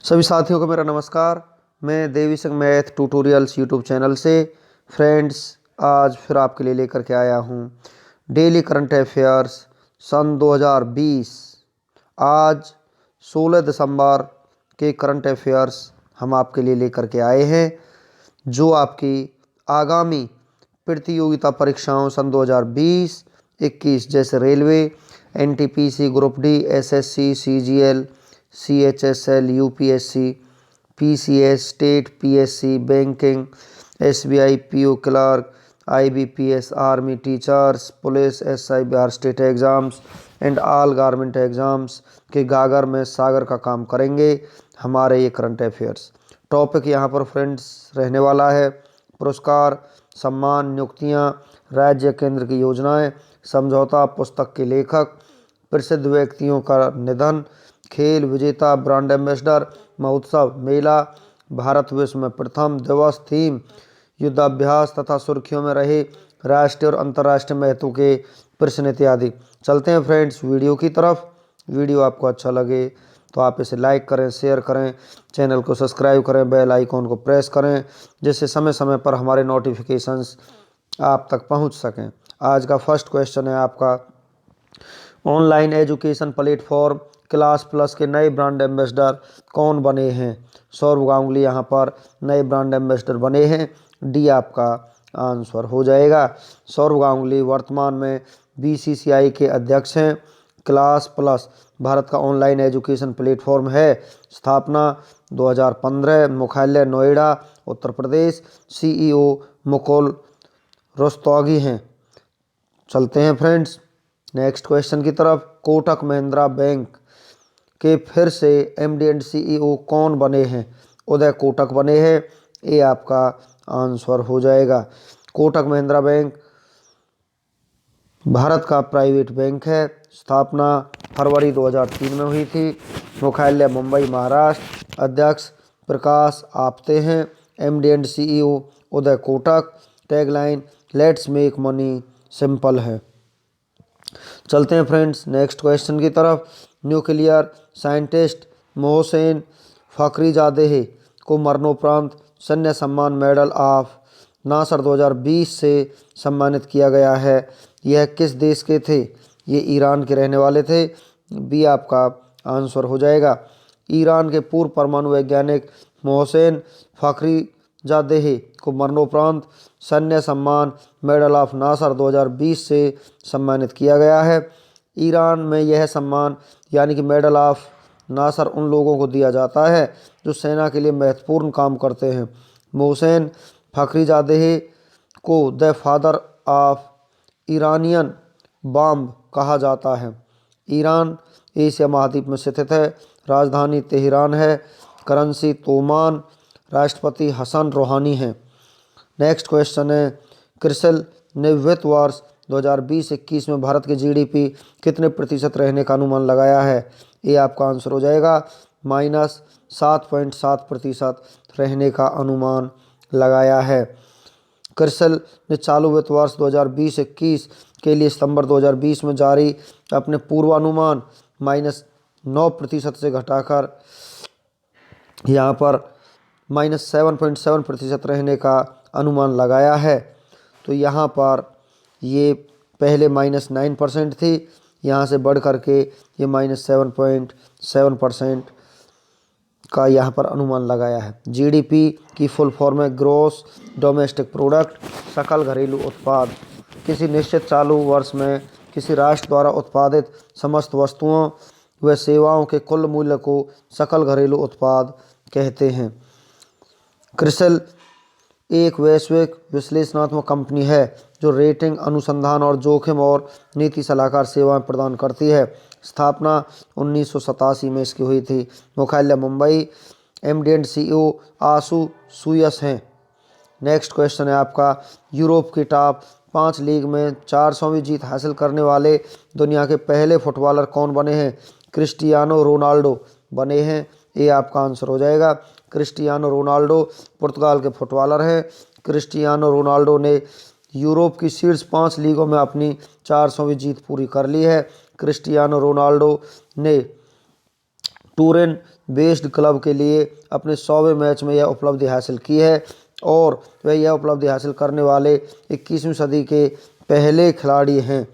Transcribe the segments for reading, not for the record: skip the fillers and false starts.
सभी साथियों को मेरा नमस्कार। मैं Devi Singh math tutorials YouTube channel से फ्रेंड्स आज फिर आपके लिए लेकर के आया हूँ डेली करंट अफेयर्स सन 2020। आज 16 दिसंबर के करंट अफेयर्स हम आपके लिए लेकर के आए हैं जो आपकी आगामी प्रतियोगिता परीक्षाओं सन 2020-21 जैसे railway, NTPC, group D, SSC, CGL, CHSL, UPSC, PCS, state PSC, banking, SBI, PO clerk, IBPS, army, teachers, police, SI, Bihar state exams and all government exams के गागर में सागर का काम करेंगे हमारे ये करंट अफेयर्स। टॉपिक यहाँ पर फ्रेंड्स रहने वाला है पुरस्कार, सम्मान, नियुक्तियाँ, राज्य केंद्र की योजनाएं, समझौता, पुस्तक के लेखक, प्रसिद्ध व्यक्तियों का निधन, खेल विजेता, ब्रांड एम्बेसडर, महोत्सव, मेला, भारत विश्व में प्रथम दिवस, थीम, युद्धाभ्यास तथा सुर्खियों में रहे राष्ट्रीय और अंतर्राष्ट्रीय महत्व के प्रश्न इत्यादि। चलते हैं फ्रेंड्स वीडियो की तरफ। वीडियो आपको अच्छा लगे तो आप इसे लाइक करें, शेयर करें, चैनल को सब्सक्राइब करें, बेल आइकॉन को प्रेस करें जिससे समय समय पर हमारे नोटिफिकेशंस आप तक पहुंच सकें। आज का फर्स्ट क्वेश्चन है आपका, online education platform class plus के नए ब्रांड एम्बेसडर कौन बने हैं? सौरभ गांगुली यहाँ पर नए ब्रांड एम्बेसडर बने हैं। डी आपका आंसर हो जाएगा। सौरभ गांगुली वर्तमान में बीसीसीआई के अध्यक्ष हैं। क्लास प्लस भारत का ऑनलाइन एजुकेशन प्लेटफॉर्म है। स्थापना 2015, मुख्यालय नोएडा उत्तर प्रदेश। सीईओ मुकुल रोस्तगी हैं। चलते हैं फ्रेंड्स नेक्स्ट क्वेश्चन की तरफ। कोटक महिंद्रा बैंक के फिर से एमडी एंड सीईओ कौन बने हैं? उदय कोटक बने हैं। ये आपका आंसर हो जाएगा। कोटक महिंद्रा बैंक भारत का प्राइवेट बैंक है। स्थापना फरवरी 2003 में हुई थी। मुख्यालय मुंबई महाराष्ट्र। अध्यक्ष प्रकाश आप्ते हैं। MD and CEO Uday Kotak. Tagline let's make money simple है। चलते हैं फ्रेंड्स नेक्स्ट क्वेश्चन की तरफ। न्यूक्लियर साइंटिस्ट मोहसेन फखरीजादेह को मरणोपरांत सैन्य सम्मान मेडल ऑफ नासर 2020 से सम्मानित किया गया है। यह किस देश के थे? ये ईरान के रहने वाले थे। बी आपका आंसर हो जाएगा। ईरान के पूर्व परमाणु वैज्ञानिक मोहसेन फखरीजादेह को मरणोपरांत सैन्य सम्मान मेडल ऑफ नासर 2020 से सम्मानित किया गया है। ईरान में यह सम्मान यानी कि मेडल ऑफ नासर उन लोगों को दिया जाता है जो सेना के लिए महत्वपूर्ण काम करते हैं। मोहसेन फखरीजादेह को the father of Iranian bomb कहा जाता है। ईरान एशिया महाद्वीप में स्थित है। राजधानी तेहरान है। करेंसी तोमान। राष्ट्रपति हसन रूहानी हैं। नेक्स्ट क्वेश्चन है, क्रिसल ने वित्त वर्ष 2020-21 में भारत के जीडीपी कितने प्रतिशत रहने का अनुमान लगाया है? ये आपका आंसर हो जाएगा। -7.7% रहने का अनुमान लगाया है। क्रिसल ने चालू वित्त वर्ष 2020-21 के लिए सितंबर 2020 में जारी अपने पूर्वानुमान -9% से घटाकर यहाँ पर -7.7% रहने का अनुमान लगाया है। तो यहाँ पर ये पहले -9% थी, यहाँ से बढ़ करके ये -7.7% का यहाँ पर अनुमान लगाया है। जीडीपी की फुल फॉर्म है ग्रॉस डोमेस्टिक प्रोडक्ट, सकल घरेलू उत्पाद। किसी निश्चित चालू वर्ष में किसी राष्ट्र द्वारा उत्पादित समस्त वस्तुओं व सेवाओं के कुल मूल्य को सकल घरेलू उत्पाद कहते हैं। क्रिसल एक वैश्विक विश्लेषणात्मक कंपनी है जो रेटिंग, अनुसंधान और जोखिम और नीति सलाहकार सेवाएं प्रदान करती है। स्थापना 1987 में इसकी हुई थी। मुख्यालय मुंबई। एमडी एंड सीईओ आशु सुयस हैं। नेक्स्ट क्वेश्चन है आपका, यूरोप की टॉप 5 लीग में 400वीं जीत हासिल करने वाले दुनिया के पहले फुटबॉलर कौन बने हैं? क्रिस्टियानो रोनाल्डो बने हैं। ये आपका आंसर हो जाएगा। क्रिस्टियानो रोनाल्डो पुर्तगाल के फुटबॉलर हैं। क्रिस्टियानो रोनाल्डो ने यूरोप की शीर्ष 5 लीगों में अपनी 400वीं जीत पूरी कर ली है। क्रिस्टियानो रोनाल्डो ने टूरिन बेस्ड क्लब के लिए अपने 100वें मैच में यह उपलब्धि हासिल की है और वह यह उपलब्धि हासिल करने वाले 21वीं सदी के पहले खिलाड़ी हैं।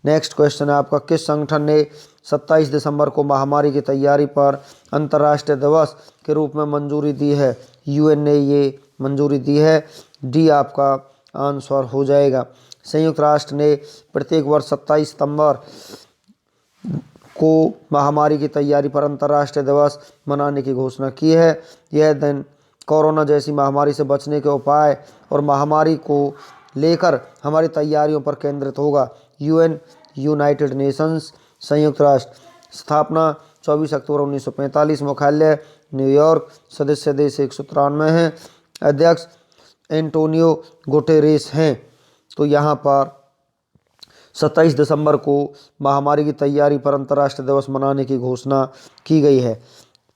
नेक्स्ट क्वेश्चन है आपका, किस संगठन ने 27 दिसंबर को महामारी की तैयारी पर अंतर्राष्ट्रीय दिवस के रूप में मंजूरी दी है? यूएन ने ये मंजूरी दी है। डी आपका आंसर हो जाएगा। संयुक्त राष्ट्र ने प्रत्येक वर्ष 27 सितंबर को महामारी की तैयारी पर अंतर्राष्ट्रीय दिवस मनाने की घोषणा की है। यह दिन कोरोना जैसी महामारी से बचने के उपाय और महामारी को लेकर हमारी तैयारियों पर केंद्रित होगा। यूएन यूनाइटेड नेशंस संयुक्त राष्ट्र, स्थापना 24 अक्टूबर 1945, मुख्यालय न्यूयॉर्क, सदस्य देश 193 हैं, अध्यक्ष एंटोनियो गुटेरेस हैं। तो यहाँ पर 27 दिसंबर को महामारी की तैयारी पर अंतर्राष्ट्रीय दिवस मनाने की घोषणा की गई है।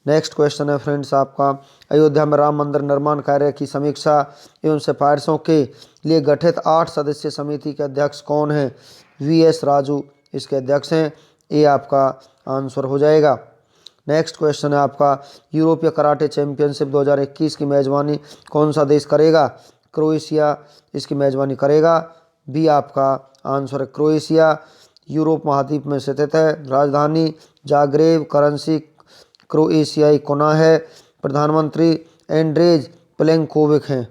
नेक्स्ट क्वेश्चन है फ्रेंड्स आपका, अयोध्या में राम मंदिर निर्माण कार्य की समीक्षा एवं सिफारिशों के लिए गठित 8 सदस्यीय समिति के अध्यक्ष कौन हैं? वीएस राजू इसके अध्यक्ष हैं। ये आपका आंसर हो जाएगा। नेक्स्ट क्वेश्चन है आपका, यूरोपीय कराटे चैंपियनशिप 2021 की मेजबानी कौन सा देश करेगा? क्रोएशिया इसकी मेजबानी करेगा। बी आपका आंसर है क्रोएशिया। यूरोप महाद्वीप में स्थित है। राजधानी जाग्रेब, करेंसी क्रोएशियाई कोना है। प्रधानमंत्री एंड्रेज प्लेनकोविक हैं।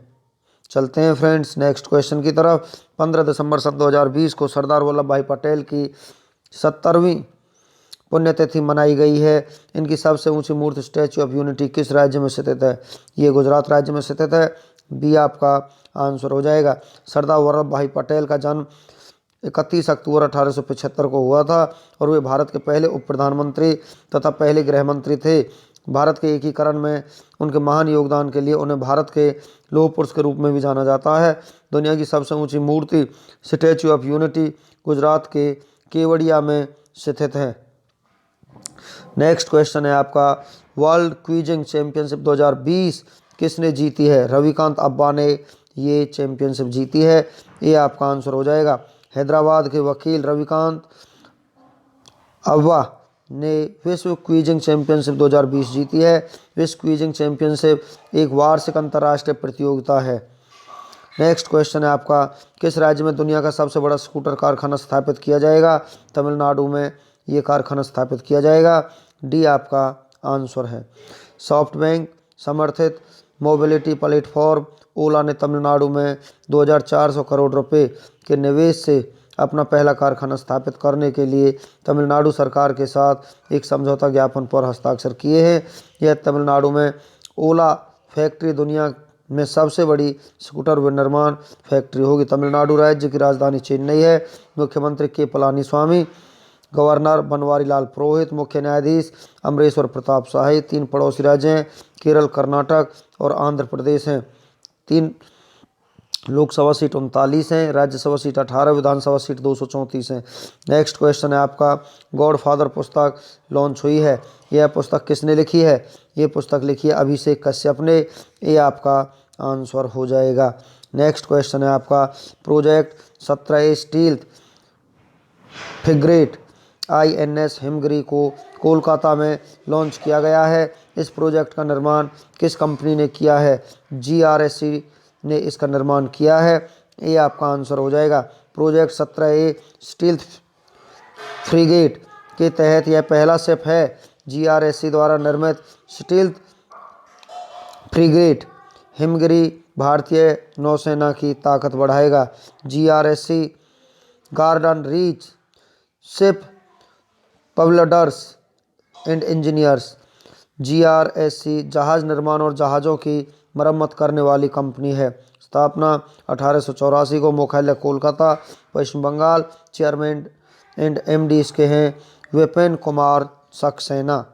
चलते हैं फ्रेंड्स नेक्स्ट क्वेश्चन की तरफ। 15 दिसंबर सन 2020 को सरदार वल्लभ भाई पटेल की 70वीं पुण्यतिथि मनाई गई है। इनकी सबसे ऊंची मूर्ति स्टैच्यू ऑफ यूनिटी किस राज्य में स्थित है? ये गुजरात राज्य में स्थित है। बी आपका आंसर हो जाएगा। सरदार वल्लभ भाई पटेल का जन्म 31 अक्टूबर 1875 को हुआ था और वे भारत के पहले उप प्रधानमंत्री तथा पहले गृह मंत्री थे। भारत के एकीकरण में उनके महान योगदान के लिए उन्हें भारत के लौह पुरुष के रूप में भी जाना जाता है। दुनिया की सबसे ऊंची मूर्ति स्टैच्यू ऑफ यूनिटी गुजरात के केवड़िया में स्थित है। नेक्स्ट क्वेश्चन है आपका, वर्ल्ड क्विजिंग चैंपियनशिप 2020 किसने जीती है? रविकांत अब्बा ने ये चैंपियनशिप जीती है। ये आपका आंसर हो जाएगा। हैदराबाद के वकील रविकांत अब्बा ने विश्व क्विजिंग चैंपियनशिप 2020 जीती है। विश्व क्विजिंग चैंपियनशिप एक वार्षिक अंतर्राष्ट्रीय प्रतियोगिता है। नेक्स्ट क्वेश्चन है आपका, किस राज्य में दुनिया का सबसे बड़ा स्कूटर कारखाना स्थापित किया जाएगा? तमिलनाडु में ये कारखाना स्थापित किया जाएगा। डी आपका आंसर है। सॉफ्टबैंक समर्थित मोबिलिटी प्लेटफॉर्म ओला ने तमिलनाडु में 2400 करोड़ रुपए के निवेश से अपना पहला कारखाना स्थापित करने के लिए तमिलनाडु सरकार के साथ एक समझौता ज्ञापन पर हस्ताक्षर किए हैं। यह तमिलनाडु में ओला फैक्ट्री दुनिया में सबसे बड़ी स्कूटर विनिर्माण फैक्ट्री होगी। तमिलनाडु राज्य की राजधानी चेन्नई है। मुख्यमंत्री के पलानीस्वामी, गवर्नर बनवारी लाल पुरोहित, मुख्य न्यायाधीश अमरेश्वर प्रताप शाही। 3 पड़ोसी राज्य हैं, केरल, कर्नाटक और आंध्र प्रदेश हैं। 3 लोकसभा सीट 39 हैं, राज्यसभा सीट 18, विधानसभा सीट 234 हैं। नेक्स्ट क्वेश्चन है आपका, गॉडफादर पुस्तक लॉन्च हुई है। यह पुस्तक किसने लिखी है? ये पुस्तक लिखी है अभिषेक कश्यप ने। ये आपका आंसर हो जाएगा। नेक्स्ट क्वेश्चन है आपका, project 17A steel frigate INS Himgiri को कोलकाता में लॉन्च किया गया है। इस प्रोजेक्ट का निर्माण किस कंपनी ने किया है? GRSC ने इसका निर्माण किया है। ये आपका आंसर हो जाएगा। प्रोजेक्ट 17A स्टील फ्रिगेट के तहत यह पहला शिप है। GRSC द्वारा निर्मित स्टील फ्रिगेट हिमगिरी भारतीय नौसेना की ताकत बढ़ाएगा। GRSC garden reach ship builders and engineers. GRSC जहाज निर्माण और जहाज़ों की मरम्मत करने वाली कंपनी है। स्थापना 1884 को, मुख्यालय कोलकाता, पश्चिम बंगाल। चेयरमैन एंड MD इसके हैं विपिन कुमार सक्सेना।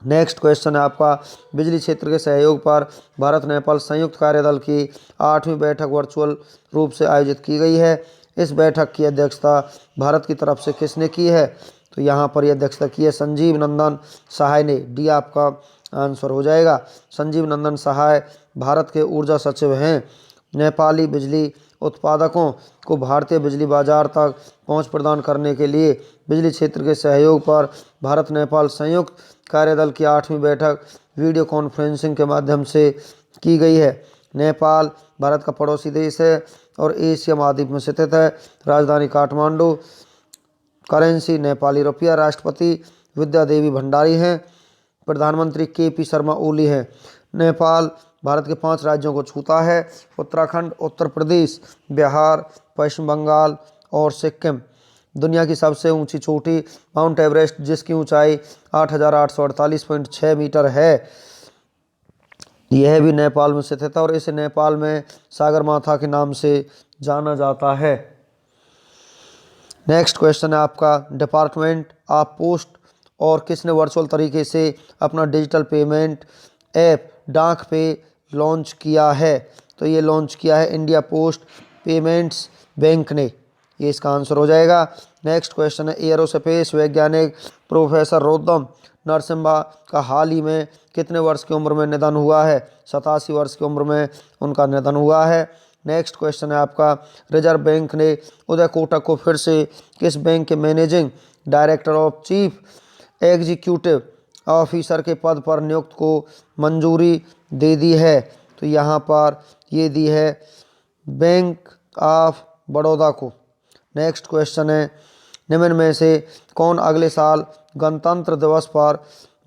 नेक्स्ट क्वेश्चन है आपका, बिजली क्षेत्र के सहयोग पर भारत नेपाल संयुक्त कार्यदल की 8वीं बैठक वर्चुअल रूप से आयोजित की गई है। इस बैठक की अध्यक्षता भारत की तरफ से किसने की है? तो यहाँ पर यह अध्यक्षता की है संजीव नंदन सहाय ने। डी आपका आंसर हो जाएगा। संजीव नंदन सहाय भारत के ऊर्जा सचिव हैं। नेपाली बिजली उत्पादकों को भारतीय बिजली बाजार तक पहुंच प्रदान करने के लिए बिजली क्षेत्र के सहयोग पर भारत नेपाल संयुक्त कार्यदल की 8वीं बैठक वीडियो कॉन्फ्रेंसिंग के माध्यम से की गई है। नेपाल भारत का पड़ोसी देश है और एशिया महाद्वीप में स्थित है। राजधानी काठमांडू। करेंसी नेपाली रुपया। राष्ट्रपति विद्या देवी भंडारी हैं। प्रधानमंत्री KP शर्मा ओली हैं। नेपाल भारत के 5 राज्यों को छूता है: उत्तराखंड, उत्तर प्रदेश, बिहार, पश्चिम बंगाल और सिक्किम। दुनिया की सबसे ऊंची चोटी माउंट एवरेस्ट, जिसकी ऊंचाई 8,848.6 मीटर है, यह भी नेपाल में स्थित है और इसे नेपाल में सागरमाथा के नाम से जाना जाता है। नेक्स्ट क्वेश्चन है आपका, डिपार्टमेंट ऑफ पोस्ट और किसने वर्चुअल तरीके से अपना डिजिटल पेमेंट ऐप डाक पे लॉन्च किया है? तो ये लॉन्च किया है इंडिया पोस्ट पेमेंट्स बैंक ने। ये इसका आंसर हो जाएगा। नेक्स्ट क्वेश्चन है, एयरोस्पेस वैज्ञानिक प्रोफेसर रोदम नरसिम्हा का हाल ही में कितने वर्ष की उम्र में निधन हुआ है? 87 वर्ष की उम्र में उनका निधन हुआ है। नेक्स्ट क्वेश्चन है आपका, रिजर्व बैंक ने उदय कोटक को फिर से किस बैंक के managing director of chief executive officer के पद पर नियुक्त को मंजूरी दे दी है? तो यहाँ पर ये दी है बैंक ऑफ बड़ौदा को। नेक्स्ट क्वेश्चन है, निम्न में से कौन अगले साल गणतंत्र दिवस पर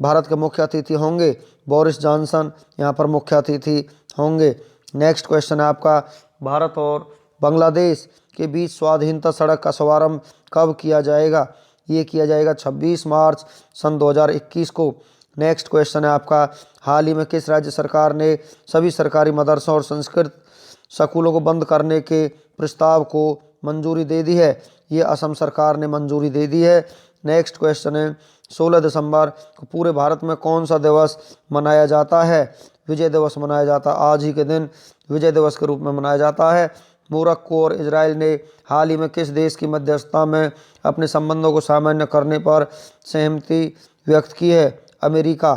भारत के मुख्य अतिथि होंगे? बोरिस जॉनसन यहाँ पर मुख्य अतिथि होंगे। नेक्स्ट क्वेश्चन है आपका, भारत और बांग्लादेश के बीच स्वाधीनता सड़क का शुभारंभ कब किया जाएगा? ये किया जाएगा 26 मार्च सन 2021 को। नेक्स्ट क्वेश्चन है आपका, हाल ही में किस राज्य सरकार ने सभी सरकारी मदरसों और संस्कृत स्कूलों को बंद करने के प्रस्ताव को मंजूरी दे दी है? ये असम सरकार ने मंजूरी दे दी है। नेक्स्ट क्वेश्चन है, 16 दिसंबर को पूरे भारत में कौन सा दिवस मनाया जाता है? विजय दिवस मनाया जाता है। आज ही के दिन विजय दिवस के रूप में मनाया जाता है। मोरक्को और इजराइल ने हाल ही में किस देश की मध्यस्थता में अपने संबंधों को सामान्य करने पर सहमति व्यक्त की है? अमेरिका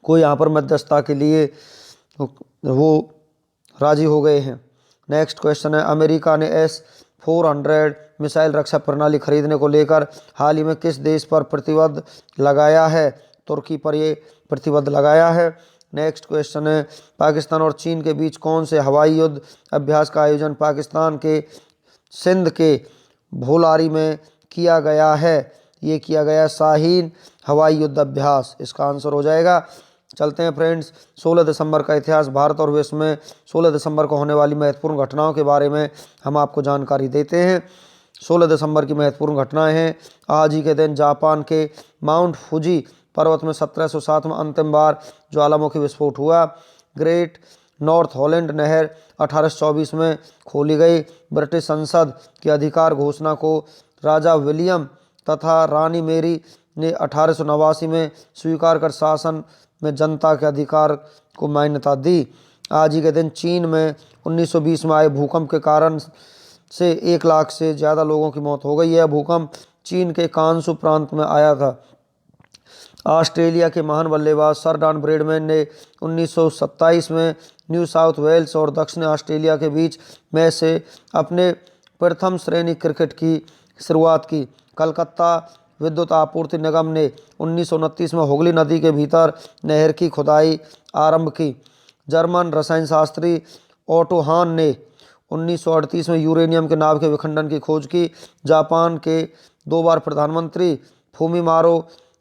को यहाँ पर मध्यस्थता के लिए वो राजी हो गए हैं। नेक्स्ट क्वेश्चन है, अमेरिका ने S-400 मिसाइल रक्षा प्रणाली खरीदने को लेकर हाल ही में किस देश पर प्रतिबंध लगाया है? तुर्की पर ये प्रतिबंध लगाया है। नेक्स्ट क्वेश्चन है, पाकिस्तान और चीन के बीच कौन से हवाई युद्ध अभ्यास का आयोजन पाकिस्तान के सिंध के भोलारी में किया गया है? ये किया गया शाहीन हवाई युद्ध अभ्यास। इसका आंसर हो जाएगा। चलते हैं फ्रेंड्स, 16 दिसंबर का इतिहास। भारत और विश्व में 16 दिसंबर को होने वाली महत्वपूर्ण घटनाओं के बारे में हम आपको जानकारी देते हैं। 16 दिसंबर की महत्वपूर्ण घटनाएं हैं, आज ही के दिन जापान के माउंट फुजी पर्वत में 1707 में अंतिम बार ज्वालामुखी विस्फोट हुआ। ग्रेट नॉर्थ हॉलैंड नहर 1824 में खोली गई। ब्रिटिश संसद की अधिकार घोषणा को राजा विलियम तथा रानी मेरी ने 1889 में स्वीकार कर शासन में जनता के अधिकार को मान्यता दी। आज ही के दिन चीन में 1920 में आए भूकंप के कारण से 1 लाख से ज़्यादा लोगों की मौत हो गई। यह भूकंप चीन के कांसू प्रांत में आया था। ऑस्ट्रेलिया के महान बल्लेबाज सर डॉन ब्रैडमैन ने 1927 में न्यू साउथ वेल्स और दक्षिण ऑस्ट्रेलिया के बीच मैच से अपने प्रथम श्रेणी क्रिकेट की शुरुआत की। कलकत्ता विद्युत आपूर्ति निगम ने 1929 में हुगली नदी के भीतर नहर की खुदाई आरंभ की। जर्मन रसायन शास्त्री ओटो हान ने 1938 में यूरेनियम के नाव के विखंडन की खोज की। जापान के 2 बार प्रधानमंत्री फूमिमारो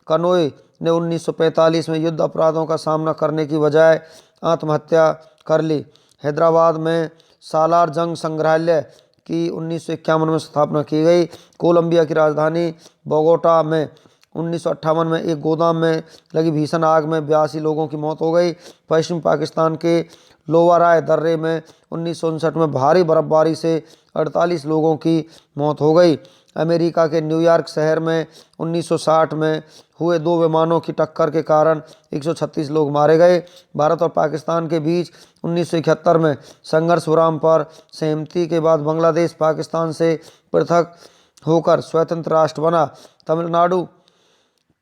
कनोए ने 1945 में युद्ध अपराधों का सामना करने की बजाय आत्महत्या कर ली। हैदराबाद में सालार जंग संग्रहालय की 1951 में स्थापना की गई। कोलंबिया की राजधानी बोगोटा में 1958 में एक गोदाम में लगी भीषण आग में 82 लोगों की मौत हो गई। पश्चिम पाकिस्तान के लोवाराय दर्रे में 1959 में भारी बर्फबारी से 48 लोगों की मौत हो गई। अमेरिका के न्यूयॉर्क शहर में 1960 में हुए 2 विमानों की टक्कर के कारण 136 लोग मारे गए। भारत और पाकिस्तान के बीच 1971 में संघर्ष विराम पर सहमति के बाद बांग्लादेश पाकिस्तान से पृथक होकर स्वतंत्र राष्ट्र बना। तमिलनाडु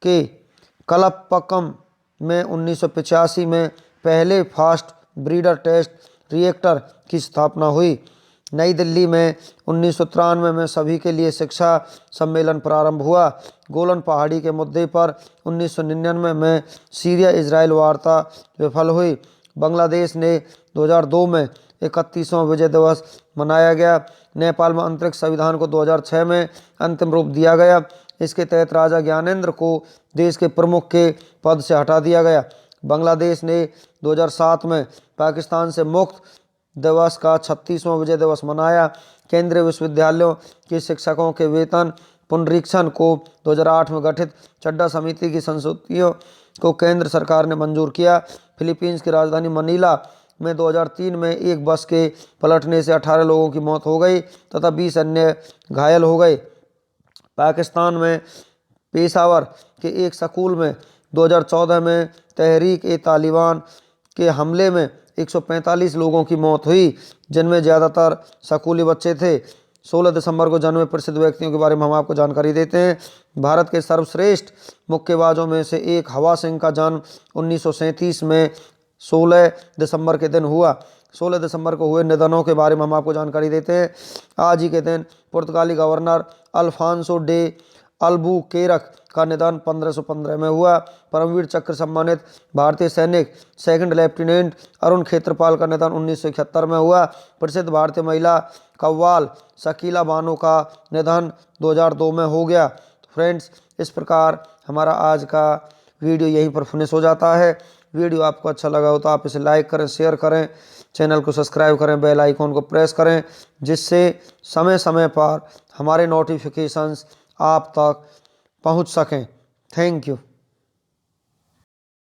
के कलपक्कम में 1985 में पहले फास्ट ब्रीडर टेस्ट रिएक्टर की स्थापना हुई। नई दिल्ली में 1993 में सभी के लिए शिक्षा सम्मेलन प्रारंभ हुआ। गोलन पहाड़ी के मुद्दे पर 1999 में सीरिया इजराइल वार्ता विफल हुई। बांग्लादेश ने 2002 में 31वां विजय दिवस मनाया गया। नेपाल में अंतरिक्ष संविधान को 2006 में अंतिम रूप दिया गया। इसके तहत राजा ज्ञानेंद्र को देश के प्रमुख के पद से हटा दिया गया। बांग्लादेश ने 2007 में पाकिस्तान से मुक्त दिवस का 36वां विजय दिवस मनाया। केंद्रीय विश्वविद्यालयों के शिक्षकों के वेतन पुनरीक्षण को 2008 में गठित चड्ढा समिति की संशोधितों को केंद्र सरकार ने मंजूर किया। फिलीपींस की राजधानी मनीला में 2003 में एक बस के पलटने से 18 लोगों की मौत हो गई तथा 20 अन्य घायल हो गए। पाकिस्तान में पेशावर के एक स्कूल में 2014 में तहरीक-ए-तालिबान के हमले में 145 लोगों की मौत हुई, जिनमें ज़्यादातर स्कूली बच्चे थे। 16 दिसंबर को जन्मे प्रसिद्ध व्यक्तियों के बारे में हम आपको जानकारी देते हैं। भारत के सर्वश्रेष्ठ मुक्केबाजों में से एक हवा सिंह का जन्म 1937 में 16 दिसंबर के दिन हुआ। 16 दिसंबर को हुए निधनों के बारे में हम आपको जानकारी देते हैं। आज ही के दिन पुर्तगाली गवर्नर अल्फांसो डे अल्बुकेरक का निधन 1515 में हुआ। परमवीर चक्र सम्मानित भारतीय सैनिक सेकंड लेफ्टिनेंट अरुण खेत्रपाल का निधन 1971 में हुआ। प्रसिद्ध भारतीय महिला कव्वाल शकीला बानो का निधन 2002 में हो गया। फ्रेंड्स, इस प्रकार हमारा आज का वीडियो यहीं पर फिनिश हो जाता है। वीडियो आपको अच्छा लगा हो तो आप इसे लाइक करें, शेयर करें, चैनल को सब्सक्राइब करें, बेल आइकॉन को प्रेस करें, जिससे समय समय पर हमारे नोटिफिकेशंस आप तक पहुंच सकें। Thank you.